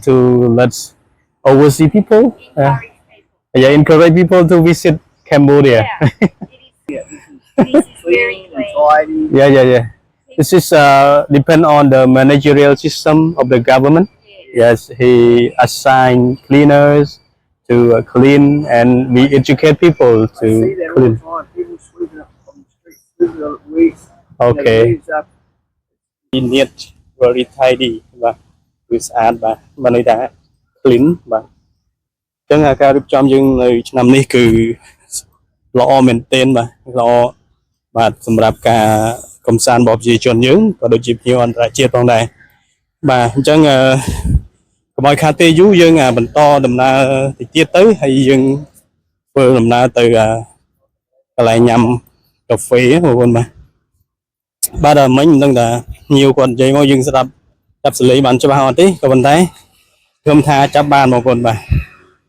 to let overseas people, yeah, encourage people to visit Cambodia. Yeah, yeah, yeah. This is depend on the managerial system of the government. Yes, he assign cleaners to clean, and we educate people to clean. Okay. Neat, very tidy បាទគឺស្អាតបាទបើន័យថា clean បាទអញ្ចឹងការរៀបចំយើងនៅឆ្នាំនេះគឺល្អមែនទែនបាទល្អបាទសម្រាប់ការកំសាន្តរបស់ប្រជាជនយើងក៏ដូចជាភ្ញៀវអន្តរជាតិផងដែរបាទអញ្ចឹងកុំឲ្យខាតពេលយូរយើងបន្តដំណើរតិចទៀតទៅហើយយើងធ្វើដំណើរទៅកន្លែងញ៉ាំកាហ្វេបងប្អូនបាទមិញមិនដឹងថាញៀវគាត់និយាយមកយើងស្ដាប់ចាប់សលេងបានច្បាស់អត់ទេក៏ប៉ុន្តែខ្ញុំថាចាប់បានបងប្អូនបាទ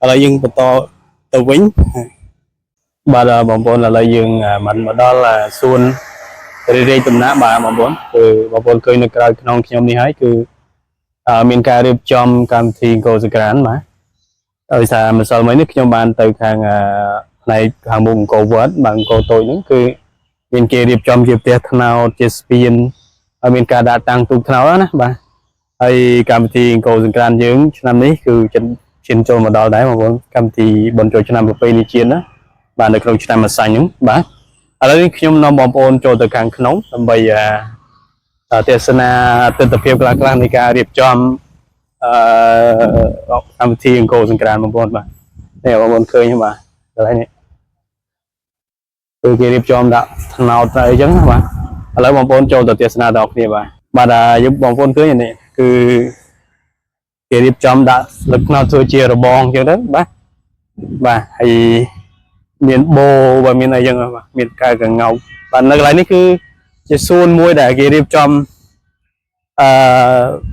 ឥឡូវយើងបន្តទៅវិញបាទបងប្អូនឥឡូវយើងបានមកដល់សួនរីកដំណាក់បាទបងប្អូនគឺបងប្អូនឃើញនៅក្រៅក្នុងខ្ញុំនេះហើយគឺមានការរៀបចំកម្មវិធីអង្គរសង្ក្រាន្តបាទដោយសារម្សិលមិញនេះខ្ញុំបានទៅខាងផ្នែកខាងមុខអង្គរវត្តបាទអង្គរតូចហ្នឹងគឺមានគេរៀបចំជាផ្ទះថ្នោតជាស្ពានហើយមានការដាក់តាំងទូកថ្នោតណាបាទហើយកម្មវិធីអង្គរសង្ក្រាន្តយើងឆ្នាំនេះគឺឈានចូលមកដល់ដែរបងប្អូនកម្មវិធីបុណ្យចូលឆ្នាំប្រពៃណីជាតិណាបាទនៅក្នុងឆ្នាំម្សាញ់ហ្នឹងបាទឥឡូវនេះខ្ញុំនាំបងប្អូនចូលទៅខាងក្នុងដើម្បីទេសនាទស្សនភាពខ្លះៗនៃការរៀបចំកម្មវិធីអង្គរសង្ក្រាន្តបងប្អូនបាទនេះបងប្អូនឃើញបាទកន្លែងនេះគឺគេរៀបចំដាក់ថ្នោតទៅអញ្ចឹងបាទឥឡូវបងប្អូនចូលទៅទេសនាដល់គ្នាបាទយើងបងប្អូនឃើញនេះគឺគេរៀបចំដាក់ស្លឹកថ្នោតធ្វើជារបងអញ្ចឹងទៅបាទហើយមានបូបាទមានអីចឹងបាទមានការកងោកបាទនៅកន្លែងនេះគឺជាសួនមួយដែលគេរៀបចំ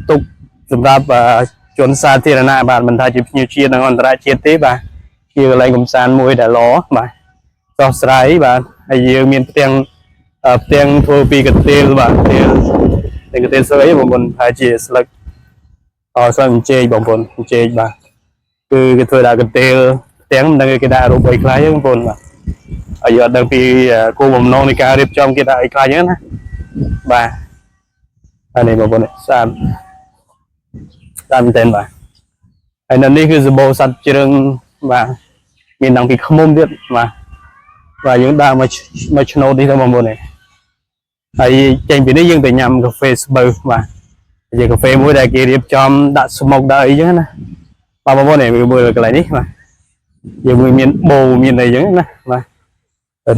ទុកសម្រាប់ជនសាធារណៈបាទមិនថាជាភ្ញៀវជាតិនិងអន្តរជាតិទេបាទជាកន្លែងកម្សាន្តមួយដែលល្អបាទស្រស់ស្រាយបាទហើយយើងមានផ្ទាំងធ្វើពីកន្ទេលបាទកន្ទេលស្អីបងប្អូនថាជាស្លឹកស្លឹកអញ្ជែកបងប្អូនអញ្ជែកបាទគឺគេធ្វើដាក់កន្ទេលផ្ទាំងមិនដឹងគេដាក់រូបអីខ្លះទេបងប្អូនបាទហើយយកដឹងពីគោលបំណងនៃការរៀបចំគេដាក់អីខ្លះអញ្ចឹងណាបាទហើយនេះបងប្អូនស្អាតមែនទែនបាទហើយនៅនេះគឺសម្បូរសត្វជ្រឹងបាទមានតាំងពីឃ្មុំទៀតបាទយើងដើរមកឆ្នោតនេះទៅបងប្អូននេះហើយចេញពីនេះយើងទៅញ៉ាំកាហ្វេស្បូវបាទជាកាហ្វេមួយដែលគេរៀបចំដាក់ស្មុកដាក់អីចឹងណាបាទបងប្អូននេះមើលកន្លែងនេះបាទយើងមានបូមានអីចឹងណាបាទ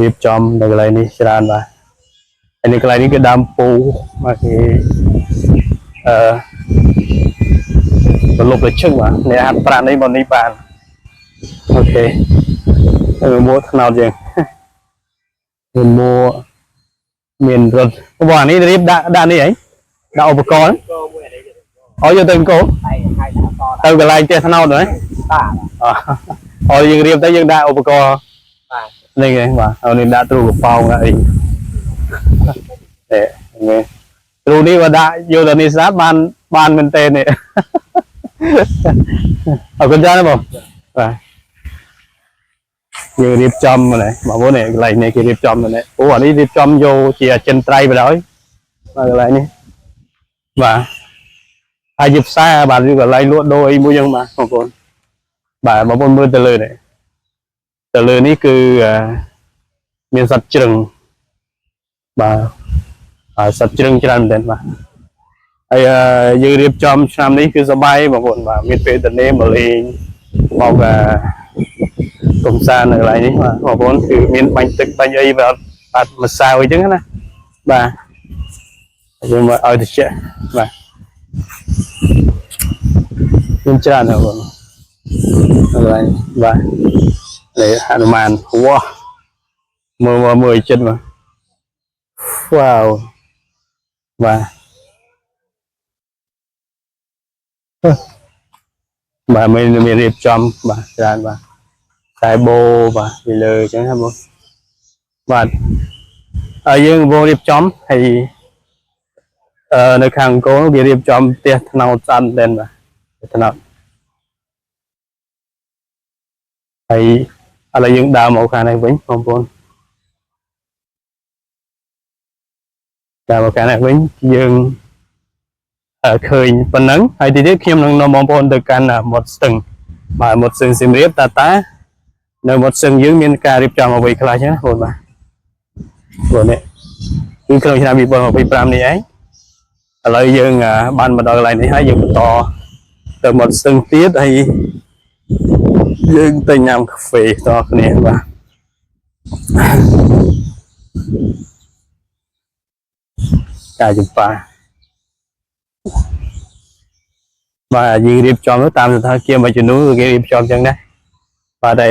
រៀបចំនៅកន្លែងនេះច្រើនបាទហើយនៅកន្លែងនេះគឺដើមពូបាទគេប្រឡប់ទៅឈឹងបាទអ្នកហាត់ប្រាណនេះមកនេះបានអូខេមួថ្នោតយើងមួមានរត់បងអានេះរៀបដាក់នេះហីដាក់ឧបករណ៍ឲ្យយកទៅអង្គរទៅកន្លែងផ្ទះថ្នោតហ្នឹងយើងរៀបទៅយើងដាក់ឧបករណ៍នេះឯងបាទហើយនេះដាក់ទ្រូកប៉ោងដាក់អីទ្រូនេះបើដាក់យកទៅនេះស្រាប់បានមែនតើនេះអរគុណច្រើនបងបាទយើងរៀបចំនេះបងប្អូននេះកន្លែងនេះគេរៀបចំនេះអូអានេះរៀបចំយកជាអចិន្ត្រៃយ៍ទៅហើយបាទកន្លែងនេះបាទហើយជាផ្សារបាទវាកន្លែងលក់ដូរអីមួយយ៉ាងបាទបងប្អូនបាទបងប្អូនមើលទៅលើនេះគឺមានសត្វជ្រឹងបាទសត្វជ្រឹងច្រើនមែនបាទហើយយើងរៀបចំឆ្នាំនេះគឺសប្បាយបងប្អូនបាទមានពេលទៅមកលេងមកកំសាន្តនៅកន្លែងនេះបាទបងប្អូនគឺមានបាញ់ទឹកបាញ់អីបាទបាត់ម្សៅអីចឹងណាបាទយើងមកឲ្យតិចបាទមានច្រើនណាស់បងកន្លែងបាទនេះហនុមានវ៉ាមើលចិត្តមកវ៉ាវបាទមានរៀបចំបាទច្រើនបាទតែបូបាទពីលើអញ្ចឹងណាបងបាទហើយយើងកំពុងរៀបចំហើយនៅខាងអង្គរគេរៀបចំផ្ទះថ្នោតស្អាតមែនបាទថ្នោត ហើយឥឡូវយើងដើរមកខាងនេះវិញបងប្អូនដើរមកខាងនេះវិញយើងឃើញប៉ុណ្ណឹងហើយទីទៀតខ្ញុំនឹងនាំបងប្អូនទៅកាន់មាត់ស្ទឹងបាទមាត់ស្ទឹងសៀមរាបតានៅមាត់ស្ទឹងយើងមានការរៀបចំអ្វីខ្លះចឹងណាបងប្អូនបាទព្រោះនេះគឺក្នុងឆ្នាំ2025នេះឯងឥឡូវយើងបានមកដល់កន្លែងនេះហើយយើងបន្តទៅមាត់ស្ទឹងទៀតហើយយើងទៅញ៉ាំកាហ្វេតគ្នាបាទការចម្ប៉ាបាទយើងរៀបចំទៅតាមស្ថានភាពមួយចំនួនគេរៀបចំចឹងដែរបាទតែ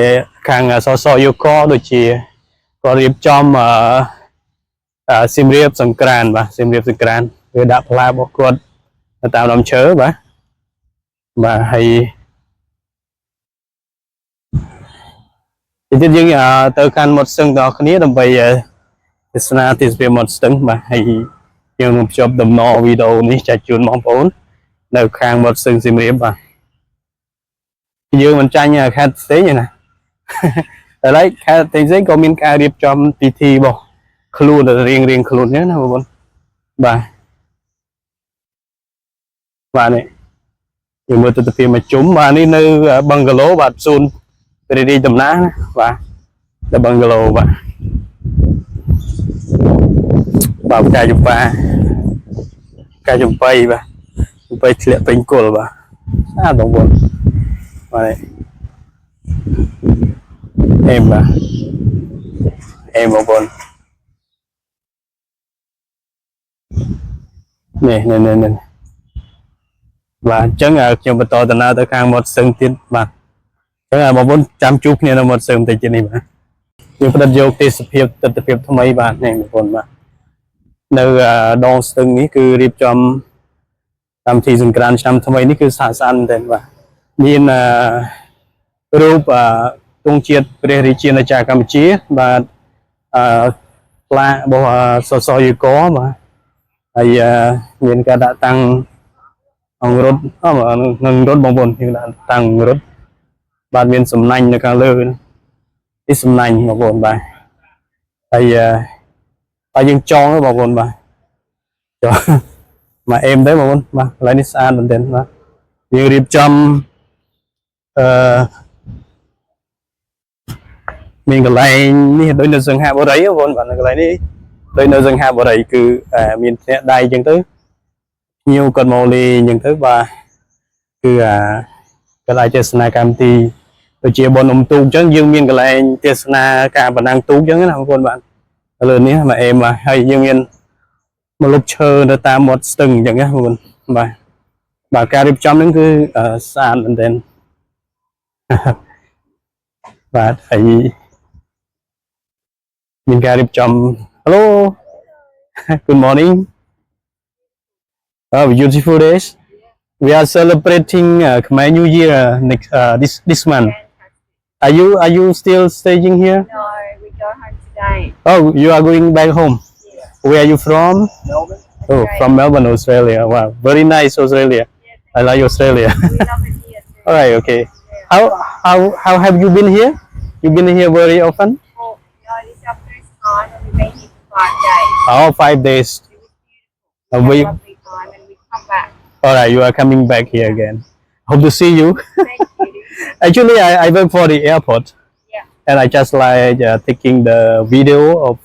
ខាងសសយកកដូចជាក៏រៀបចំសៀមរាបសង្ក្រានបាទសៀមរាបសង្ក្រានវាដាក់ផ្លែរបស់គាត់ទៅតាមដើមឈើបាទហើយទៀតយើងទៅកាន់មាត់ស្ទឹងដល់គ្នាដើម្បីទេសនាទេសភាពមាត់ស្ទឹងបាទហើយយើងនឹងភ្ជាប់ដំណរវីដេអូនេះចែកជូនបងប្អូននៅខាងមាត់ស្ទឹងសៀមរាបបាទយើងមិនចាញ់ខេត្តផ្សេងទេណាតែឡែកខេត្តផ្សេងក៏មានការរៀបចំពិធីរបស់ខ្លួនរៀងខ្លួនហ្នឹងណាបងប្អូនបាទនេះយើងមើលទស្សនវិជ្ជាមួយជុំបាទនេះនៅបឹងកាឡូបាទស៊ូនព្រះរាជដំណាងណាបាទនៅបឹងកាឡូបាទការចម្ប៉ាការចំបៃបាទចំបៃធ្លាក់ពេញគល់បាទបងប្អូនបាទអេមបាទអេមបងប្អូននេះបាទអញ្ចឹងខ្ញុំបន្តដំណើរទៅខាងមាត់ស្ទឹងទៀតបាទអញ្ចឹងបងប្អូនចាំជួបគ្នានៅមាត់ស្ទឹងបន្តិចទៀតនេះបាទយើងផ្ដិតយកទេសភាពទិដ្ឋភាពថ្មីបាទនេះបងប្អូនបាទនៅដងស្ទឹងនេះគឺរៀបចំកម្មវិធីសង្ក្រាន្តឆ្នាំថ្មីនេះគឺស្អាតមែនទែនបាទមានរូបទង់ជាតិព្រះរាជាណាចក្រកម្ពុជាបាទផ្លាករបស់សសយកបាទហើយមានការដាក់តាំងអង្គរត់នឹងរត់បងប្អូនយើងដាក់តាំងរត់បាទមានសំណាញ់នៅខាងលើនេះសំណាញ់បងប្អូនបាទហើយយើងចងទៅបងប្អូនបាទចងមកអេមទៅបងប្អូនបាទកន្លែងនេះស្អាតមែនទែនបាទយើងរៀបចំមានកន្លែងនេះដូចនៅសង្ហបុរីបងប្អូនបាទកន្លែងនេះដូចនៅសង្ហបុរីគឺមានភ្នាក់ដៃអញ្ចឹងទៅញៀវគាត់មកលេងអញ្ចឹងទៅបាទគឺកន្លែងទេសនាកម្មវិធីដូចជាបុណ្យអុំទូកអញ្ចឹងយើងមានកន្លែងទេសនាការបណ្ដាំងទូកអញ្ចឹងណាបងប្អូនបាទឥឡូវនេះមកអេមបាទហើយយើងមានមកលុបឈើនៅតាមមាត់ស្ទឹងអញ្ចឹងណាបងប្អូនបាទការរៀបចំហ្នឹងគឺស្អាតមែនទែនបាទហើយមានការរៀបចំ Hello good morning beautiful days we are celebrating Khmer New Year next this month are you still staying here No, we go home today. oh you are going back home Yeah. where are you from Melbourne. oh from Melbourne Australia wow very nice Australia Yeah, I like Australia we love it here too. all right okay Yeah. how have you been here you've been here very often Well, no, this is our first time and we've been here for 5 days. oh 5 days It was beautiful. we We had a lovely time and we come back. all right you are coming back here again hope to see you Thank you. actually I went for the airport Yeah. and I just like taking the video of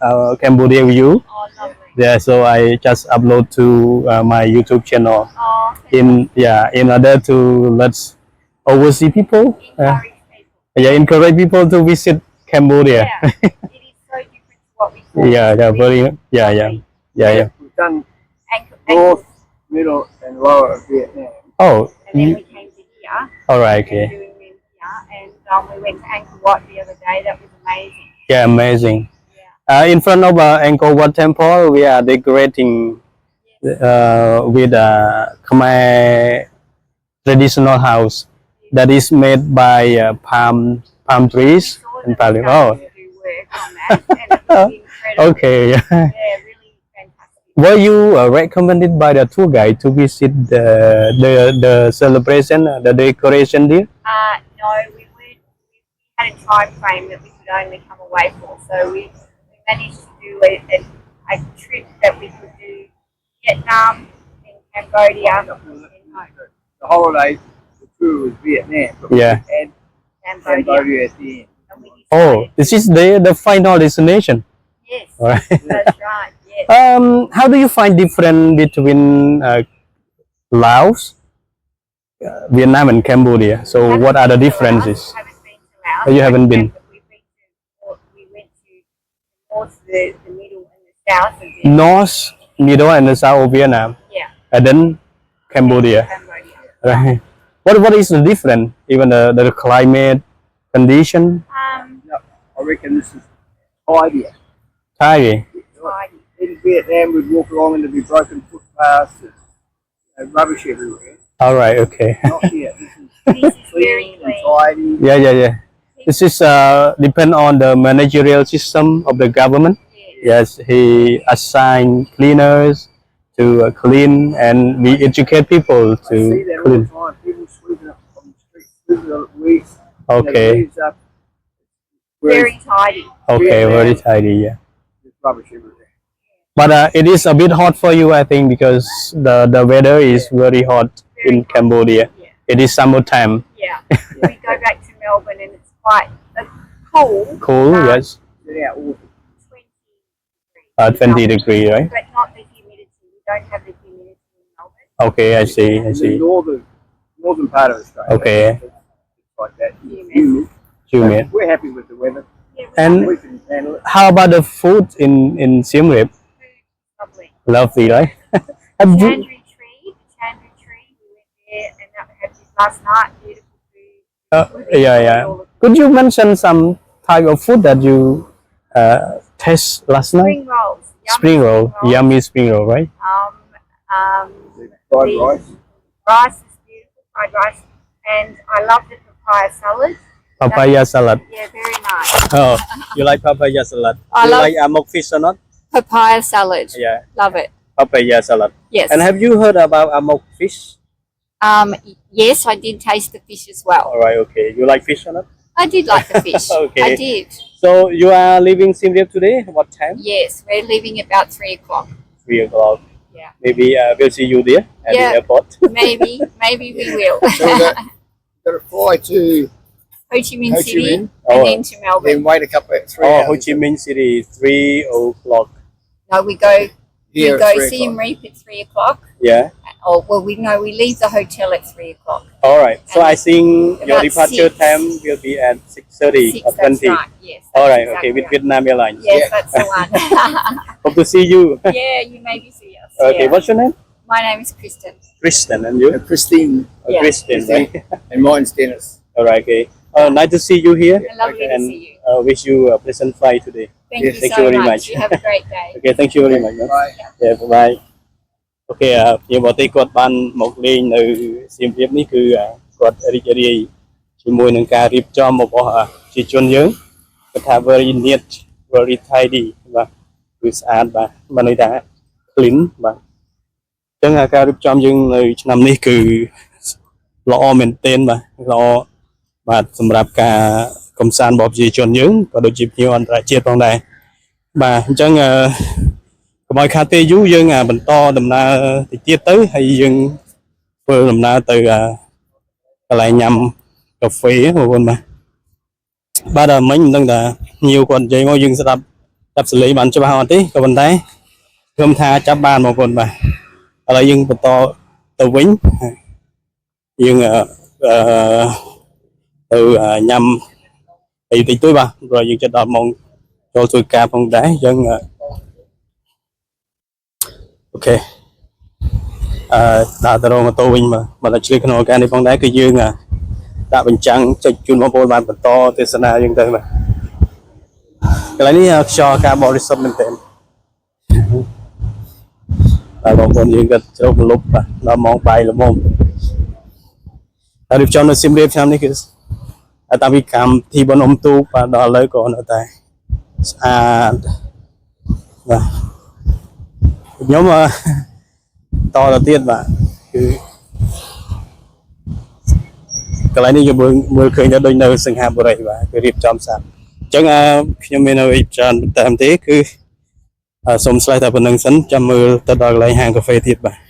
our Cambodia view Oh, lovely. yeah so I just upload to my YouTube channel Oh, thank in order to let overseas people encourage people. encourage people to visit Cambodia Yeah. It is so different to what we thought. yeah very yeah We've done Ankle, north, middle, and lower Vietnam. oh and then we came to here. all right okay Doing them here, and we went to Angkor Wat the other day. That was amazing. yeah amazing Yeah. in front of Angkor Wat temple we are decorating with a Khmer traditional house that is made by palm trees and palm. Oh, To do work on that, and it was incredible. okay. Yeah, really fantastic. Were you recommended by the tour guide to visit the celebration, the decoration there? No, we had a time frame that we could only come away for. So we managed to do a trip that we could do Vietnam, in Cambodia, and home. The holiday, the tour was Vietnam, but Yeah. we had Cambodia. Cambodia at the end. And we Oh, decided- this is the final destination. Yes, All right. that's right. Yes. How do you find different between Laos, Vietnam, and Cambodia? So, what are the differences? Haven't been to Laos. Oh, you haven't been. But we went to north, the middle, and the south of Vietnam. North, middle, and the south of Vietnam, Yeah, and then Cambodia. Cambodia. Right. What is the difference? Even the climate condition. I reckon this is tidier. Thai. Tidy. In Vietnam, we'd walk along and there'd be broken footpaths and rubbish everywhere. All right. Okay. Not here. This is This is very clean and clean. tidy. Yeah. This is depend on the managerial system of the government. Yes. Yes, he assign cleaners to clean, and we educate people I to see that all clean. the time. People sweeping up on the street, sweeping up weeds. Okay. Leaves up. Whereas Very tidy. Okay, very tidy. Yeah. there's rubbish everywhere. But it is a bit hot for you, I think, because the weather is very hot Very in hot. Cambodia. Yeah. It is summertime. Yeah. We go back to Melbourne and it's quite cool. Cool, yes. Get out all 20 degrees. 20 degree, right? But not the humidity. We don't have the humidity in Melbourne. Okay, I see. I the see. northern part of Australia. Okay. It's like that. Humid. Humid. Humid. We're happy with the weather. Yeah, And- We can handle it. How about the food in Siem Reap? lovely. Lovely, right? Have you, Chandri tree, the Chandri tree. We went there and that had this last night. Beautiful food. yeah. Could you mention some type of food that you taste last night? Spring rolls. Yummy Spring roll, yummy spring roll, right? The fried The- rice. Rice is beautiful, fried rice. And I love the papaya salad. Papaya salad. Yeah, very nice. Oh, you like papaya salad? I you love- like amok fish or not? Papaya salad. Yeah, Love it. papaya salad. Yes. And have you heard about amok fish? Yes, I did taste the fish as well. All right, okay. You like fish or not? I did like the fish. Okay. I did. So you are leaving Siem Reap today? What time? Yes, we're leaving about 3 o'clock. 3 o'clock. Yeah. Maybe we'll see you there at Yeah. the airport. Maybe we will. So we've got to fly to Ho Chi Minh Ho Chi City Minh. Oh. and then to Melbourne. then wait a couple of 3 Oh, hours. Ho Chi Minh City, 3 o'clock. No, we go Here we at go 3 Siem o'clock. Reap at 3 o'clock. Yeah. Oh well, we leave the hotel at 3 o'clock. All right. So And I think your about departure 6. time will be at 6:30 6, or that's 20. right. Yes. All that's right. exactly Okay. With right. Vietnam Airlines. Yes, Yeah. that's the one. Hope to see you. Yeah, you maybe see us. Okay. Yeah. What's your name? My name is Kristen. Kristen, and you? Christine Oh, Yeah. Kristen, right? and mine's Dennis. All right. Okay. Nice to see you here, And lovely to and see you. wish you a pleasant flight today. Thank Yes, you thank so you very much. much. You have a great day. Okay. Thank you very much. No? Bye. Yeah. Bye bye. អូខេជាបទគាត់បានមកលេងនៅសៀមរាបនេះគឺគាត់រីករាយជាមួយនឹងការរៀបចំរបស់ប្រជាជនយើងគាត់ថា very neat very tidy បាទគឺស្អាតបាទមានន័យថា clean បាទអញ្ចឹងការរៀបចំយើងនៅឆ្នាំនេះគឺល្អមែនទែនបាទល្អបាទសម្រាប់ការកំសាន្តរបស់ប្រជាជនយើងក៏ដូចជាភ្ញៀវអន្តរជាតិផងដែរបាទអញ្ចឹងកុំឲ្យខាតពេលយូរយើងបន្តដំណើរទៅទៀតទៅហើយយើងធ្វើដំណើរទៅកន្លែងញ៉ាំកាហ្វេបងប្អូនបាទមិញមិនដឹងថាញៀវគាត់និយាយមកយើងស្ដាប់សលេងបានច្បាស់អត់ទេក៏ប៉ុន្តែខ្ញុំថាចាប់បានបងប្អូនបាទឥឡូវយើងបន្តទៅវិញយើងទៅញ៉ាំអីតិចតួចបាទព្រោះយើងចិត្តដល់ម៉ោងចូលធ្វើការផងដែរអញ្ចឹងអូខេដើរទៅរកម៉ូតូវិញមកឆ្លៀតក្នុងឱកាសនេះផងដែរគឺយើងដាក់បញ្ចាំងចុចជូនបងប្អូនបានបន្តទេសនាយើងទៅបាទកន្លែងនេះខ្យល់ការបរិសុទ្ធមែនទែនបាទបងប្អូនយើងក៏ជ្រោកលុបបាទដល់ម៉ោងបាយល្មមហើយរៀបចំនៅសៀមរាបឆ្នាំនេះគឺតាំងពីកម្មវិធីបនំទូកបាទដល់ឥឡូវក៏នៅតែស្អាតបាទខ្ញុំតទៅទៀតបាទគឺក ន្លែងនេះយើងមើលឃើញថាដូចនៅសង្ហាបុរីបាទគឺរៀបចំស្អាតអញ្ចឹងខ្ញុំមានអ្វីច្រើនតាមទេគឺសូមឆ្លើយតែប៉ុណ្្នឹងសិនចាំមើលទៅដល់កន្លែងហាងកាហ្វេទៀតបាទ